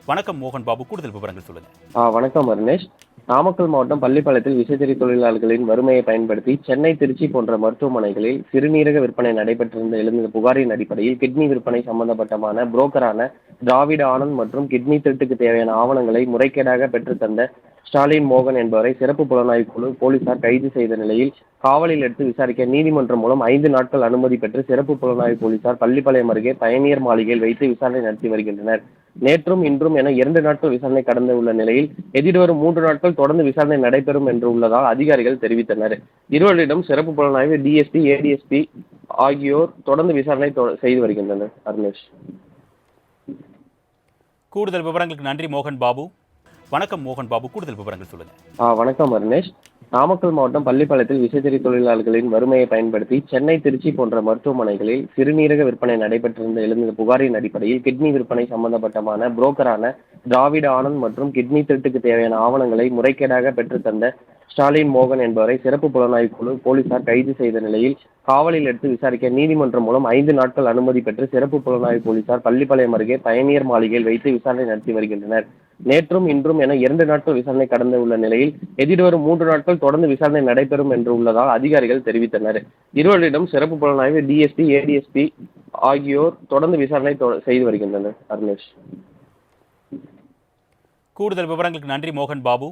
வணக்கம் மோகன் பாபு, கூடுதல் விவரங்கள் சொல்லுங்க. வணக்கம் அருணேஷ். நாமக்கல் மாவட்டம் பள்ளிப்பாளையத்தில் விசைத்தறி தொழிலாளர்களின் வறுமையை பயன்படுத்தி சென்னை, திருச்சி போன்ற மருத்துவமனைகளில் சிறுநீரக விற்பனை நடைபெற்றிருந்த எழுந்த புகாரின் அடிப்படையில் கிட்னி விற்பனை சம்பந்தப்பட்டமான புரோக்கரான திராவிட ஆனந்த் மற்றும் கிட்னி திருட்டுக்கு தேவையான ஆவணங்களை முறைகேடாக பெற்றுத்தந்த ஸ்டாலின் மோகன் என்பவரை சிறப்பு புலனாய்வு குழு போலீசார் கைது செய்த நிலையில் காவலில் எடுத்து விசாரிக்க நீதிமன்றம் மூலம் 5 நாட்கள் அனுமதி பெற்று சிறப்பு புலனாய்வு போலீசார் பள்ளிப்பாளையம் அருகே பயணியர் மாளிகையில் வைத்து விசாரணை நடத்தி வருகின்றனர். நேற்றும் இன்றும் என 2 நாட்கள் விசாரணை கடந்து உள்ள நிலையில் எதிர்வரும் 3 நாட்கள் தொடர்ந்து விசாரணை நடைபெறும் என்று உள்ளதால் அதிகாரிகள் தெரிவித்தனர். இருவரிடம் சிறப்பு புலனாய்வு டிஎஸ்பி, ஏடிஎஸ்பி ஆகியோர் தொடர்ந்து விசாரணை செய்து வருகின்றனர். அருணேஷ். கூடுதல் விவரங்களுக்கு நன்றி மோகன் பாபு. வணக்கம் மோகன் பாபு, கூடுதல் விவரங்கள் சொல்லுங்க. வணக்கம் அருணேஷ். நாமக்கல் மாவட்டம் பள்ளிப்பாளையத்தில் விசைத்தறி தொழிலாளர்களின் வறுமையை பயன்படுத்தி சென்னை, திருச்சி போன்ற மருத்துவமனைகளில் சிறுநீரக விற்பனை நடைபெற்றிருந்த எழுந்த புகாரின் அடிப்படையில் கிட்னி விற்பனை சம்பந்தப்பட்டமான புரோக்கரான திராவிட ஆனந்த் மற்றும் கிட்னி திருட்டுக்கு தேவையான ஆவணங்களை முறைகேடாக பெற்றுத்தந்த ஸ்டாலின் மோகன் என்பவரை சிறப்பு புலனாய்வு குழு போலீசார் கைது செய்த நிலையில் காவலில் எடுத்து விசாரிக்க நீதிமன்றம் மூலம் 5 நாட்கள் அனுமதி பெற்று சிறப்பு புலனாய்வு போலீசார் பள்ளிப்பாளையம் அருகே பயணியர் மாளிகையில் வைத்து விசாரணை நடத்தி வருகின்றனர். நேற்றும் இன்றும் என 2 நாட்கள் விசாரணை கடந்து உள்ள நிலையில் எதிர்வரும் 3 நாட்கள் தொடர்ந்து விசாரணை நடைபெறும் என்று உள்ளதால் அதிகாரிகள் தெரிவித்தனர். இருவரிடம் சிறப்பு புலனாய்வு டிஎஸ்பி, ஏடிஎஸ்பி ஆகியோர் தொடர்ந்து விசாரணை செய்து வருகின்றனர். அருணேஷ். கூடுதல் விவரங்களுக்கு நன்றி மோகன் பாபு.